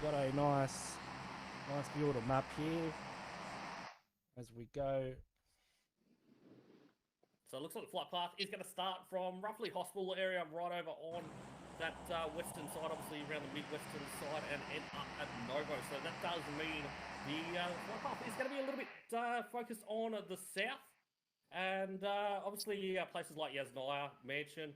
got a nice view of the map here as we go. So it looks like the flight path is going to start from roughly hospital area right over on that western side, obviously around the mid-western side, and end up at Novo. So that does mean the flight path is going to be a little bit focused on the south. And obviously places like ZUXXY Mansion,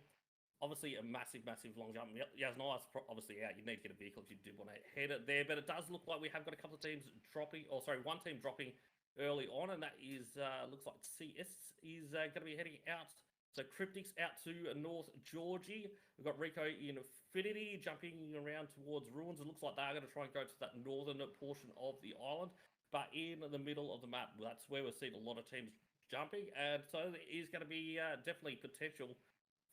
obviously a massive long jump. ZUXXY's obviously out. You need to get a vehicle if you do want to head it there. But it does look like we have got a couple of teams dropping, or sorry, one team dropping early on, and that is looks like CS is going to be heading out. So Cryptic's out to North Georgie. We've got Rico Infinity jumping around towards Ruins. It looks like they're going to try and go to that northern portion of the island. But in the middle of the map, that's where we're seeing a lot of teams jumping, and so there is going to be definitely potential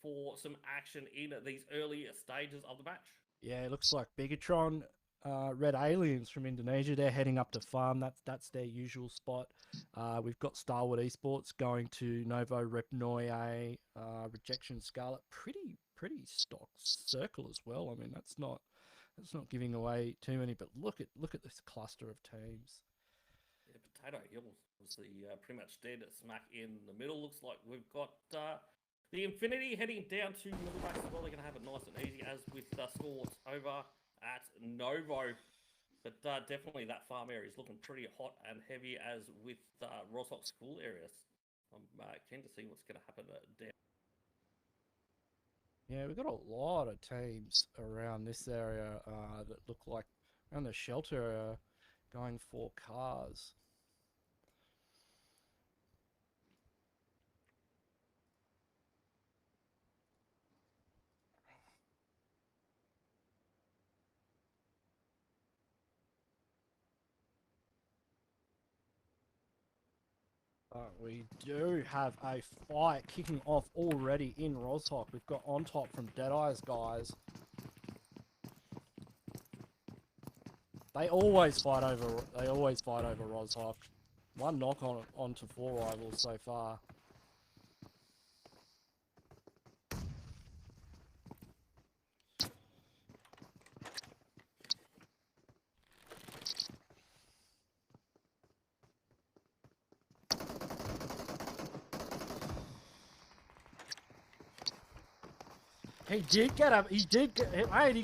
for some action in these early stages of the match. Yeah, it looks like Bigatron, Red Aliens from Indonesia. They're heading up to farm. That's their usual spot. We've got Starwood Esports going to Novo Repnoye, Rejection Scarlet. Pretty stock circle as well. I mean, that's not giving away too many. But look at this cluster of teams. Yeah, Potato Hills was the pretty much dead smack in the middle. Looks like we've got the Infinity heading down to middle base as well. They're going to have it nice and easy, as with Scorts over at Novo. But definitely that farm area is looking pretty hot and heavy, as with Rossock school areas. I'm keen to see what's going to happen down. Yeah, we've got a lot of teams around this area that look like around the shelter area going for cars. We do have a fight kicking off already in Roshock. We've got On Top from Deadeye's guys. They always fight over Roshock. One knock onto 4 rivals so far. He did get up. He did get. Mate,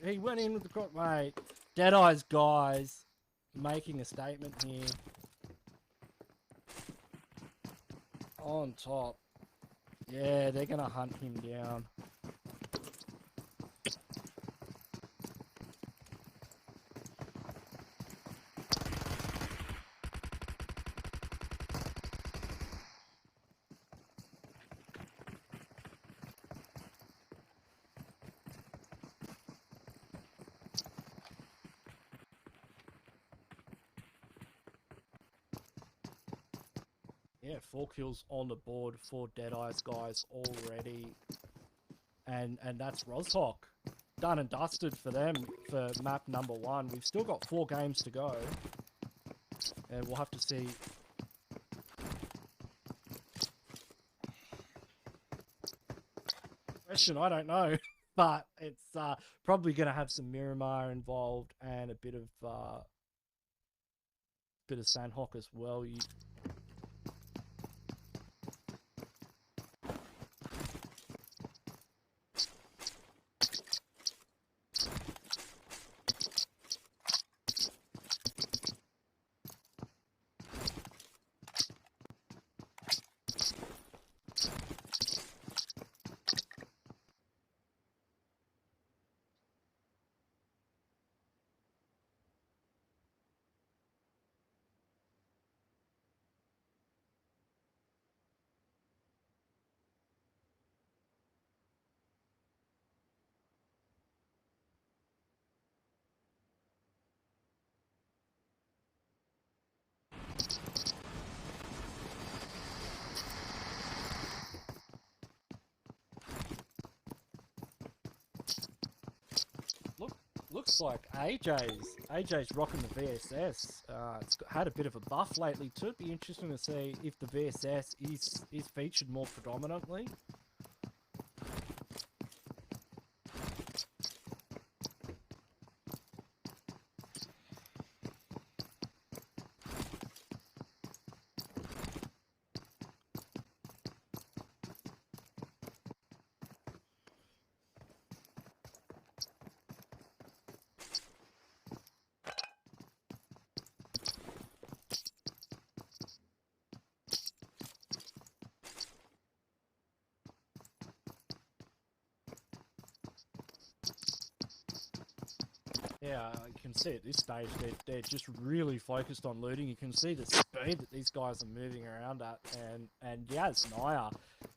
he went in with the cross. Mate, Deadeye's guys making a statement here. On top. Yeah, they're gonna hunt him down. Yeah, 4 kills on the board for Deadeye's guys already. And that's Roshock. Done and dusted for them for map number 1. We've still got 4 games to go. And we'll have to see. Question, I don't know. But it's probably going to have some Miramar involved and a bit of Sandhawk as well. Looks like AJ's rocking the VSS. It's had a bit of a buff lately too. It'd be interesting to see if the VSS is featured more predominantly. Yeah, you can see at this stage they're just really focused on looting. You can see the speed that these guys are moving around at, and yeah, it's Naya.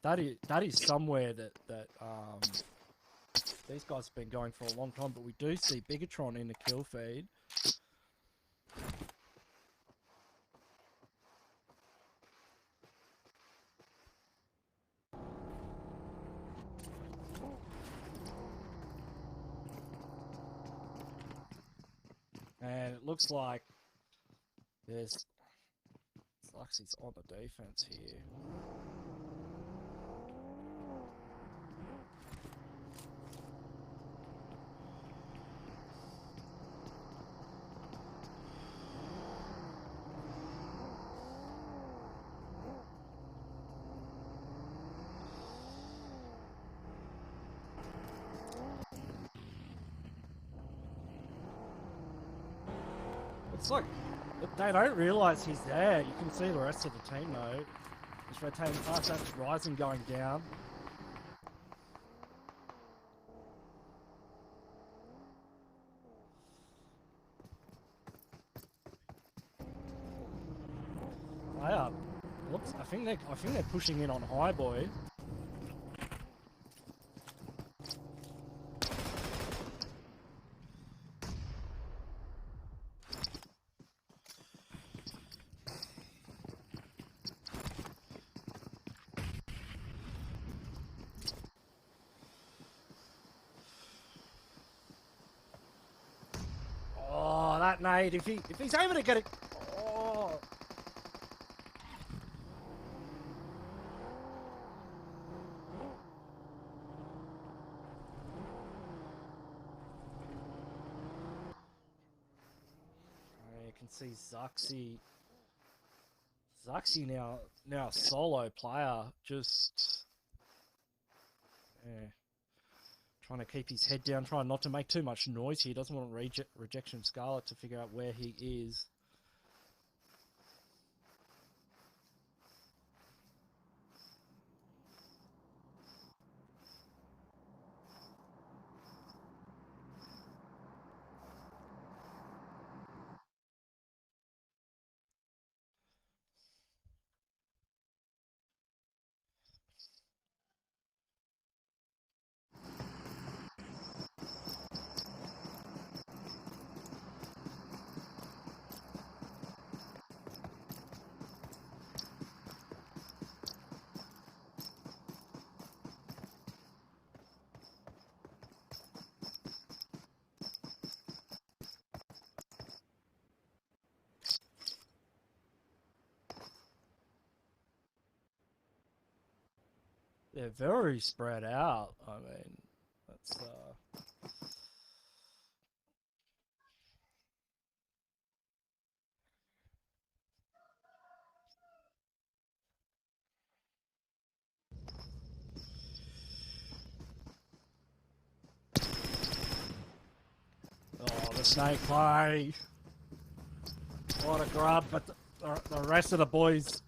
That is somewhere that these guys have been going for a long time. But we do see Bigatron in the kill feed. And it looks like there's ZUXXY's on the defense here. It's like they don't realise he's there. You can see the rest of the team though. Just rotating past, that's Rising going down. They are. Whoops, I think they're pushing in on High Boy. Oh, that nade! If he's able to get it, oh. You can see ZUXXY now a solo player, just yeah, trying to keep his head down, trying not to make too much noise here. Doesn't want Rejection Scarlet to figure out where he is. They're very spread out. I mean, that's oh, the snake play. What a grub, but the rest of the boys.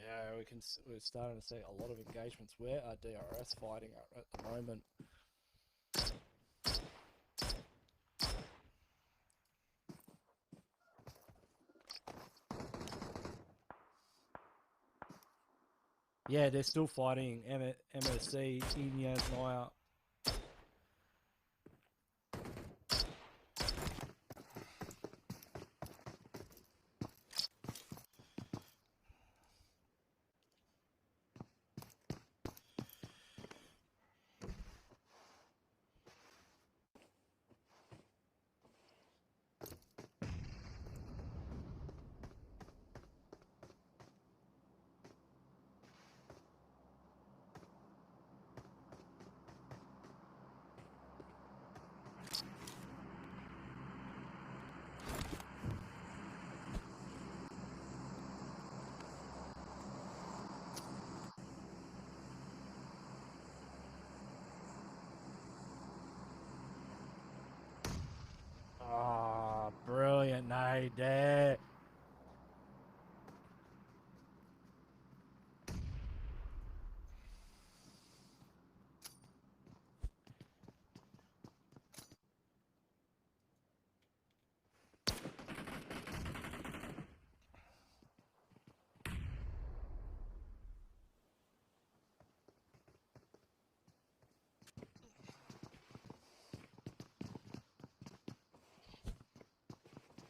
Yeah, we're starting to see a lot of engagements. Where are DRS fighting at the moment? Yeah, they're still fighting MSC, Inyas, Naya. nade there.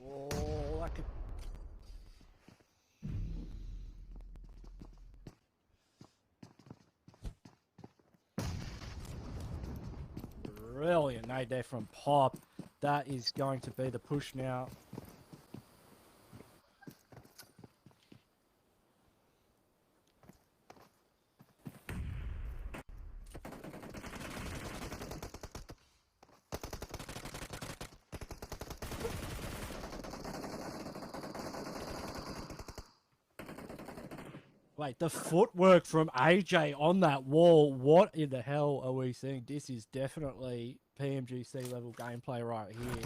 Oh, that could... Brilliant nade there from Pop. That is going to be the push now. Wait, the footwork from AJ on that wall. What in the hell are we seeing? This is definitely PMGC level gameplay right here.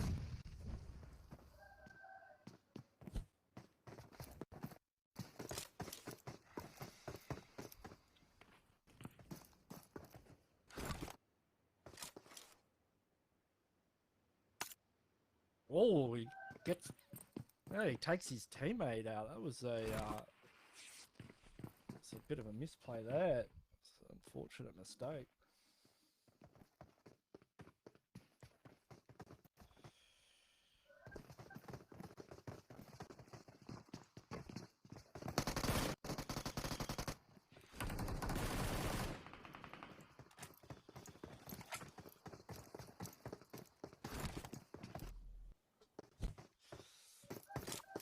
Oh, he gets... Yeah, he takes his teammate out. That was a... it's a bit of a misplay there. It's an unfortunate mistake.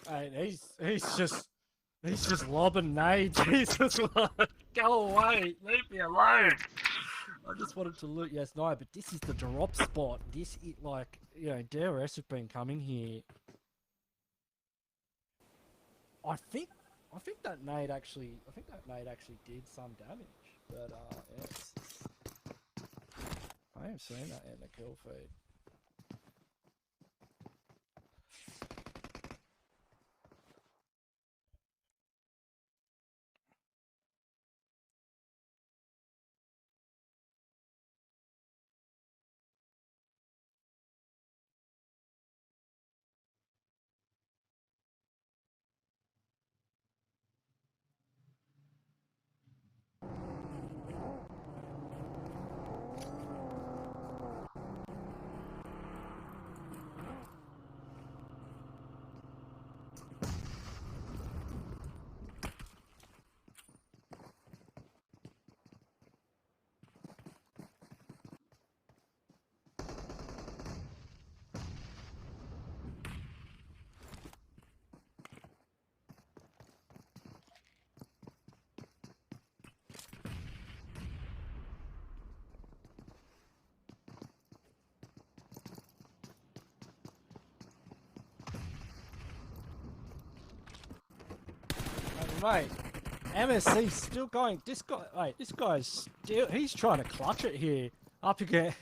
Hey, he's just lobbing nades. He's just like, go away, leave me alone. I just wanted to loot yes no, but this is the drop spot. This is like, you know, DRS have been coming here. I think that nade actually did some damage, but yes. I haven't seen that in the kill feed. Mate, MSC still going. This guy's still. He's trying to clutch it here. Up again.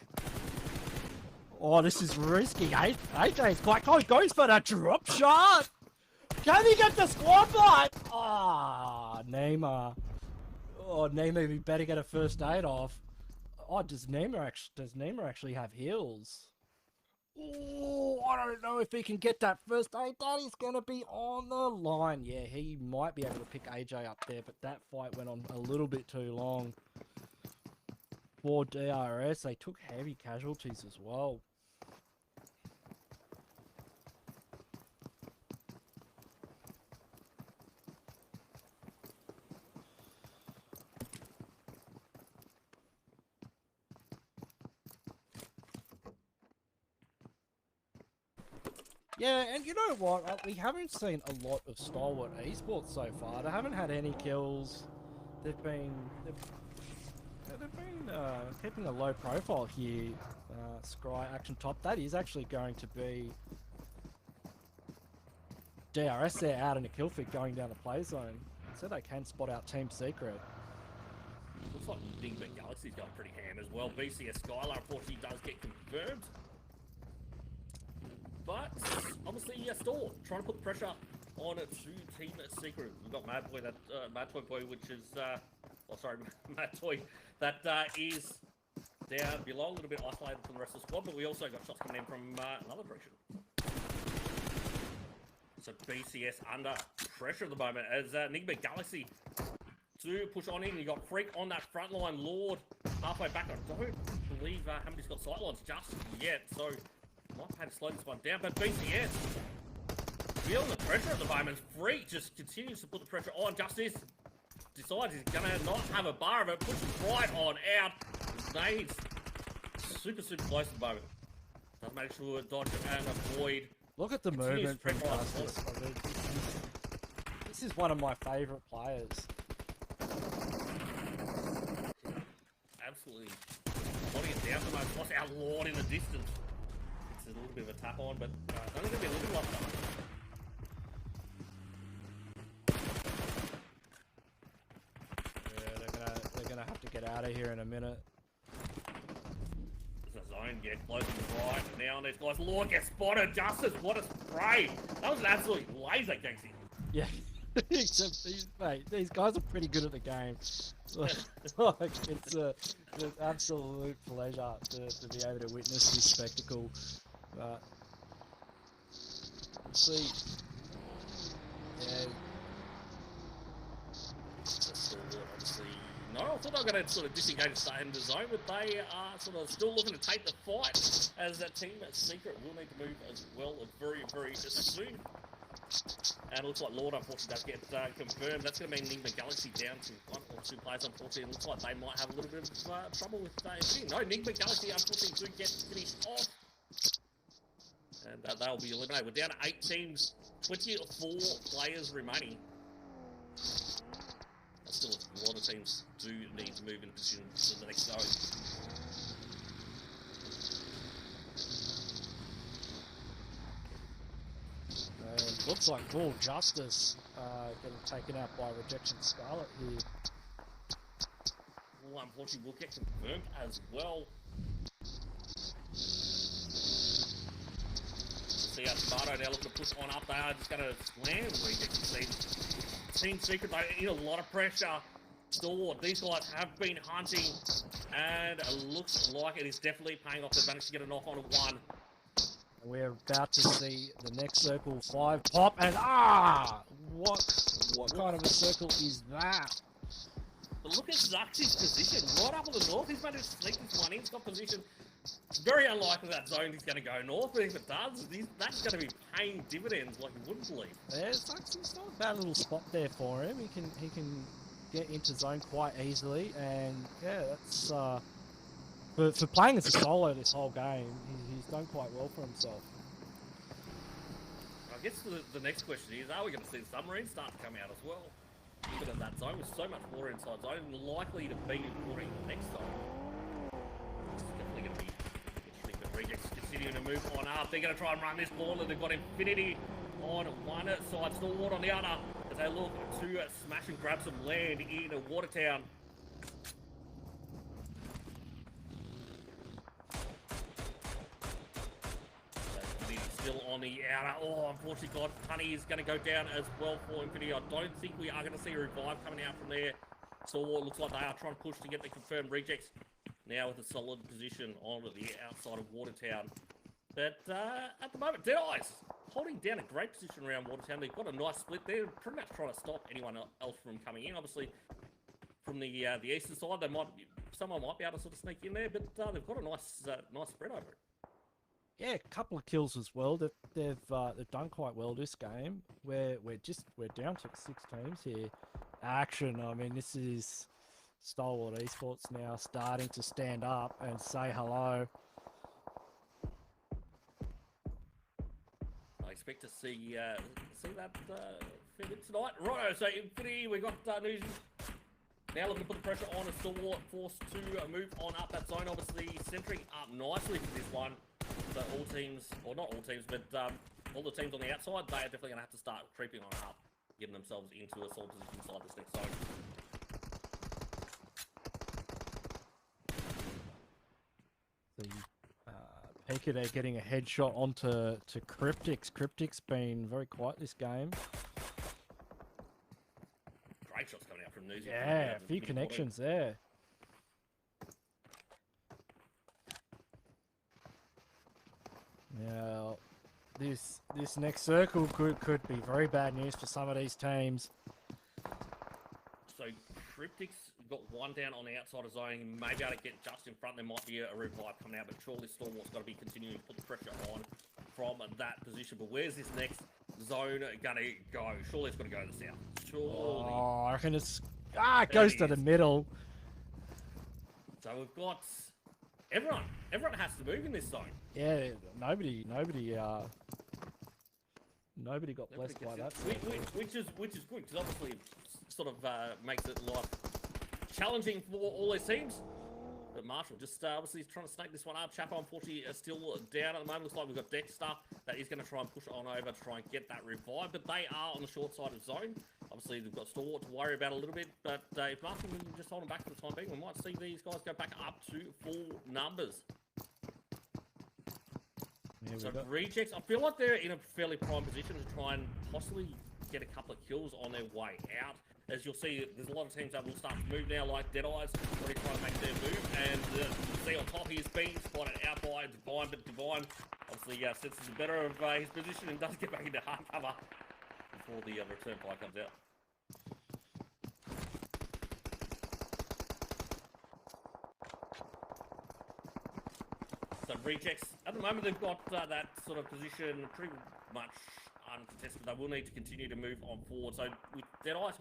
Oh, this is risky. AJ's quite close. Goes for the drop shot. Can he get the squad fight? Ah, Neymar. Oh, Neymar, we better get a first aid off. Oh, does Neymar actually have heals? Oh, I don't know if he can get that first aid. That is going to be on the line. Yeah, he might be able to pick AJ up there, but that fight went on a little bit too long. For DRS, they took heavy casualties as well. Yeah, and you know what? We haven't seen a lot of stalwart esports so far. They haven't had any kills. They've been keeping a low profile here. Scry action top. That is actually going to be DRS there out in a kill feed going down the play zone. So they can spot out Team Secret. Looks like Galaxy's got pretty ham as well. BCS Skylar unfortunately does get confirmed. But obviously, Store trying to put pressure on to Team Secret. We've got Mad Toy, Mad Toy Boy, which is oh sorry, Mad Toy, that is down below, a little bit isolated from the rest of the squad. But we also got shots coming in from another direction. So BCS under pressure at the moment as Enigma Galaxy to push on in. You got Freak on that front line, Lord halfway back. I don't believe Hammerdy's got sightlines just yet, so might have to slow this one down. But BCS feeling the pressure at the moment. Freak just continues to put the pressure on. Justice decides he's gonna not have a bar of it, pushes right on out. Nades super close at the moment. Doesn't make sure to dodge and avoid. Look at the movement from Justice. I mean, this is one of my favourite players. Absolutely putting it down for the most. Lost our Lord in the distance. It's a little bit of a tap on, but it's only going to be a little lost on. Yeah, they're gonna have to get out of here in a minute. Zone get closing right now, and these guys. Lord gets spotted. Justice, what a spray! That was an absolute laser, Gangster. Yeah, except these guys are pretty good at the game. It's an absolute pleasure to be able to witness this spectacle. See, yeah. Obviously, no, I thought they were going to sort of disengage and stay in the zone, but they are sort of still looking to take the fight, as that Team Secret will need to move as well very soon. And it looks like Lord, unfortunately, does get confirmed. That's going to mean Enigma Galaxy down to 1 or 2 players, unfortunately. It looks like they might have a little bit of trouble with hitting. No, Enigma Galaxy, unfortunately, do get finished off. And they'll be eliminated. We're down to 8 teams, 24 players remaining. Still, a lot of teams do need to move in position to the next zone. Looks like Full Justice getting taken out by Rejection Scarlet here. Well, unfortunately, will get confirmed as well. See how Sparto now looking to push on up. They are just going to slam Rejection Team Secret, they in a lot of pressure. Store, these guys have been hunting, and it looks like it is definitely paying off. They've managed to get a knock on 1. We're about to see the next circle 5 pop, and what kind of a circle is that? But look at ZUXXY's position right up in the north. He's managed to sneak this one in. He's got position. It's very unlikely that zone is going to go north, but if it does, that's going to be paying dividends like you wouldn't believe. There's not a bad little spot there for him. He can get into zone quite easily, and yeah, that's for playing as a solo this whole game, he's done quite well for himself. I guess the next question is, are we going to see the submarine start to come out as well? Even at that zone with so much water inside zone, likely to be water in the next zone. It's definitely going to be interesting, but Rejects continuing to move on up. They're going to try and run this gauntlet. They've got Infinity on one side, Stormward on the other, as they look to smash and grab some land in Watertown. Still on the outer. Oh, unfortunately, God, Honey is going to go down as well for Infinity. I don't think we are going to see a revive coming out from there. So it looks like they are trying to push to get the confirmed rejects. Now with a solid position on the outside of Watertown. But at the moment, Deadeyes holding down a great position around Watertown. They've got a nice split. They're pretty much trying to stop anyone else from coming in. Obviously, from the eastern side, someone might be able to sort of sneak in there, but they've got a nice spread over it. Yeah, a couple of kills as well. They've done quite well this game. We're down to 6 teams here. Action. I mean, this is Stalwart Esports now starting to stand up and say hello. I expect to see that fair bit tonight. Right, so Infinity, we've got news. Now looking to put the pressure on, a Stalwart forced to move on up that zone. Obviously, centering up nicely for this one. So all teams, or not all teams, but all the teams on the outside, they are definitely going to have to start creeping on up, getting themselves into a solid position inside this next zone. The Pika there getting a headshot onto Cryptix. Cryptix been very quiet this game. Great shots coming out from Newsy. Yeah, a few connections there. Now, this next circle could be very bad news for some of these teams. So Cryptix got one down on the outside of zone. He may be able to get just in front. There might be a revive coming out, but surely Stormwat's got to be continuing to put the pressure on from that position. But where's this next zone gonna go? Surely it's gonna go to the south. Surely. Oh, I reckon it goes to the middle. So we've got everyone has to move in this zone. Yeah, nobody got blessed by that. Which is good, because obviously it sort of makes it life challenging for all these teams. But Marshall just obviously trying to snake this one up. Chapo, unfortunately, is still down at the moment. Looks like we've got Dexter that is going to try and push on over to try and get that revive. But they are on the short side of zone. Obviously, they've got Stalwart to worry about a little bit. But if Marshall can just hold them back for the time being, we might see these guys go back up to full numbers. So Rejects, I feel like they're in a fairly prime position to try and possibly get a couple of kills on their way out. As you'll see, there's a lot of teams that will start to move now, like Deadeyes, already trying to make their move. And you see on top, he is being spotted out by Divine, but Divine obviously senses the better of his position and does get back into hard cover before the return fire comes out. So Rejects, at the moment they've got that sort of position pretty much uncontested. They will need to continue to move on forward. So with Deadeyes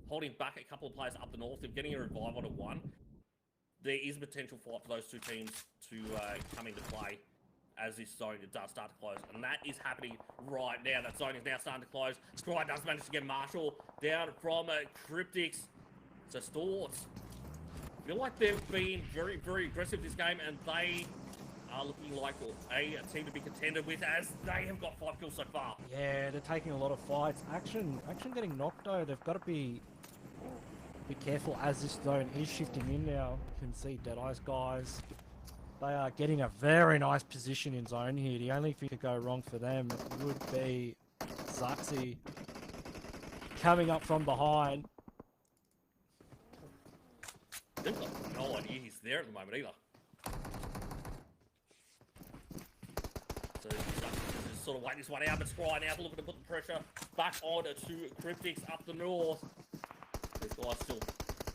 holding back a couple of players up the north, they're getting a revive onto one. There is a potential fight for those two teams to come into play as this zone does start to close. And that is happening right now. That zone is now starting to close. Scry does manage to get Marshall down from Cryptix. So Stalwarts feel like they've been very, very aggressive this game, and they are looking like a team to be contended with, as they have got 5 kills so far. Yeah, they're taking a lot of fights. Action getting knocked though. They've got to be careful as this zone is shifting in now. You can see Deadeyes guys. They are getting a very nice position in zone here. The only thing to go wrong for them would be ZUXXY coming up from behind. They've got no idea he's there at the moment either. So just sort of wait this one out, but Scry now looking to put the pressure back on to Cryptix up the north. This guy's still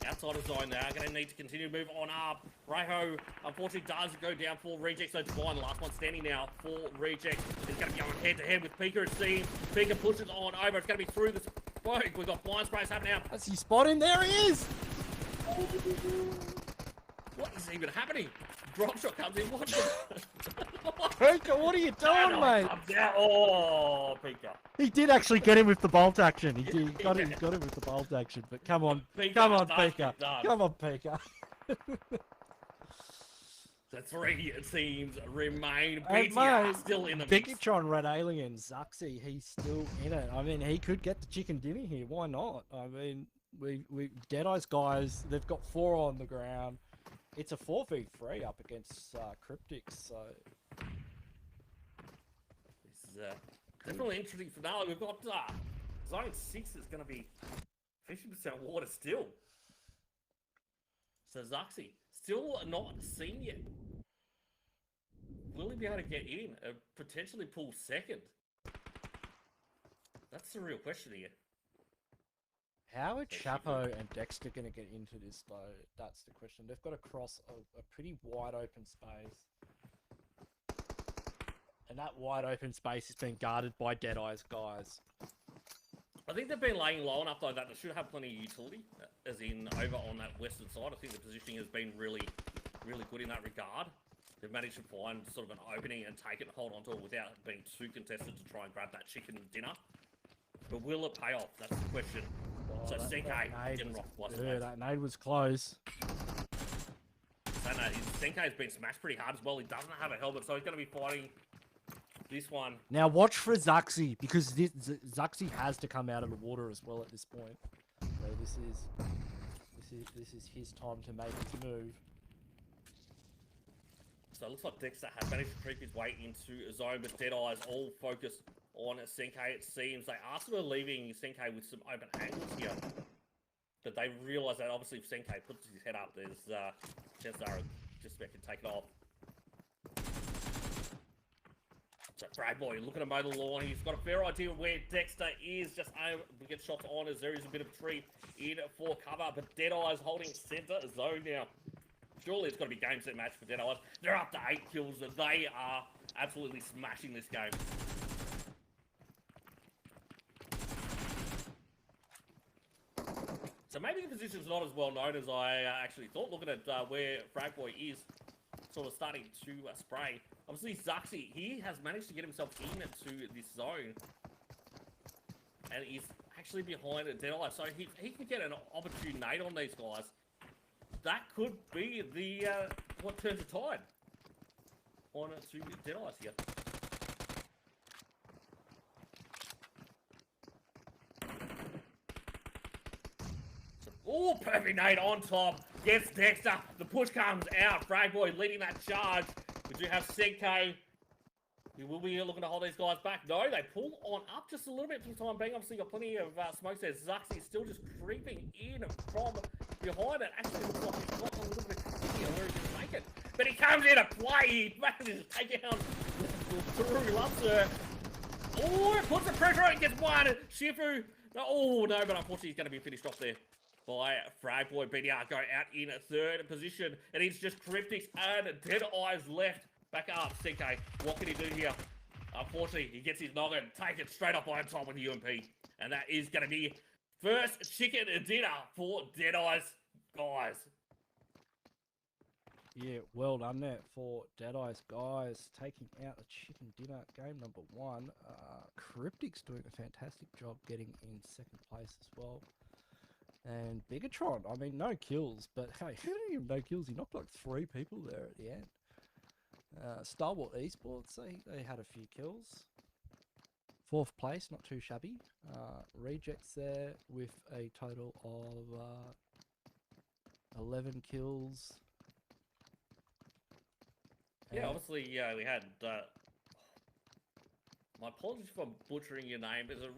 outside of zone now. Going to need to continue to move on up. Reho, unfortunately, does go down for Reject. So Divine, the last one standing now for Reject. He's going to be going head-to-head with Pika, it seems. Pika pushes on over. It's going to be through the smoke. We've got blind sprays happening now. That's he spotting. There he is! What is even happening? Drop shot comes in. What? Pika, what are you doing, mate? Oh, Pika. He did actually get him with the bolt action. He got him with the bolt action. But come on, Pika. Come on, Pika. The 3 teams remain. BTR still in the mix. Bigatron, Red Alien, ZUXXY, he's still in it. I mean, he could get the chicken dinner here. Why not? I mean, we Deadeyes guys, they've got 4 on the ground. It's a 4v3 up against Cryptix, so this is definitely interesting finale. We've got Zone 6 is going to be 50% water still. So ZUXXY still not seen yet. Will he be able to get in and potentially pull second? That's the real question here. How are Chapo and Dexter going to get into this, though? That's the question. They've got to cross a pretty wide open space. And that wide open space is being guarded by Deadeyes guys. I think they've been laying low enough, though, that they should have plenty of utility, as in over on that western side. I think the positioning has been really, really good in that regard. They've managed to find sort of an opening and take it and hold on to it without being too contested to try and grab that chicken dinner. But will it pay off? That's the question. Oh, so Senkai getting rocked twice. Yeah, that nade was close. So no, Senkai's been smashed pretty hard as well. He doesn't have a helmet, so he's going to be fighting this one. Now watch for ZUXXY, because ZUXXY has to come out of the water as well at this point. So this is his time to make his move. So it looks like Dexter has managed to creep his way into a zone, but Deadeye's all focused on Senkai, it seems. They are sort of leaving Senkai with some open angles here. But they realise that obviously if Senkai puts his head up, there's chance they're just about to take it off. So Fragboy looking to mow the lawn. He's got a fair idea of where Dexter is. Just able to get shots on as there is a bit of a tree in for cover. But Deadeye's holding centre zone now. Surely it's got to be game set match for Deadeyes. They're up to 8 kills and they are absolutely smashing this game. So maybe the position's not as well known as I actually thought, looking at where Fragboy is sort of starting to spray. Obviously, ZUXXY, he has managed to get himself into this zone. And he's actually behind Deadeye, so he could get an opportune nade on these guys. That could be the what turns the tide on to Deadeye here. Oh, perfect nade on top. Gets Dexter. The push comes out. Fragboy leading that charge. We do have Senkai. He will be looking to hold these guys back. No, they pull on up just a little bit for the time being. Obviously, got plenty of smokes there. ZUXXY is still just creeping in from behind it. Actually, looks like he's got a little bit of here where he can make it. But he comes in to play. He manages to take out through Lutzer. Oh, puts the pressure on. Gets one. Shifu. Oh, no, but unfortunately, he's going to be finished off there by Fragboy. BTR going out in 3rd position. And it's just Cryptics and Deadeyes left. Back up, Senkai. What can he do here? Unfortunately, he gets his noggin. Take it straight up on top with UMP. And that is going to be first chicken dinner for Deadeyes, guys. Yeah, well done there for Deadeyes, guys. Taking out the chicken dinner, game number 1. Cryptic's doing a fantastic job getting in 2nd place as well. And Bigatron, I mean, no kills, but hey, who didn't even no kills? He knocked like 3 people there at the end. Starwater Esports, they had a few kills. 4th place, not too shabby. Rejects there with a total of 11 kills. Yeah, obviously, we had... my apologies for butchering your name. Is it...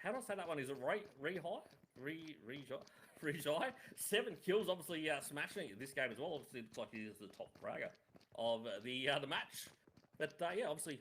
How do I say that one? Is it Rejai? 7 kills, obviously smashing this game as well. Obviously, it looks like he is the top fragger of the match. But yeah, obviously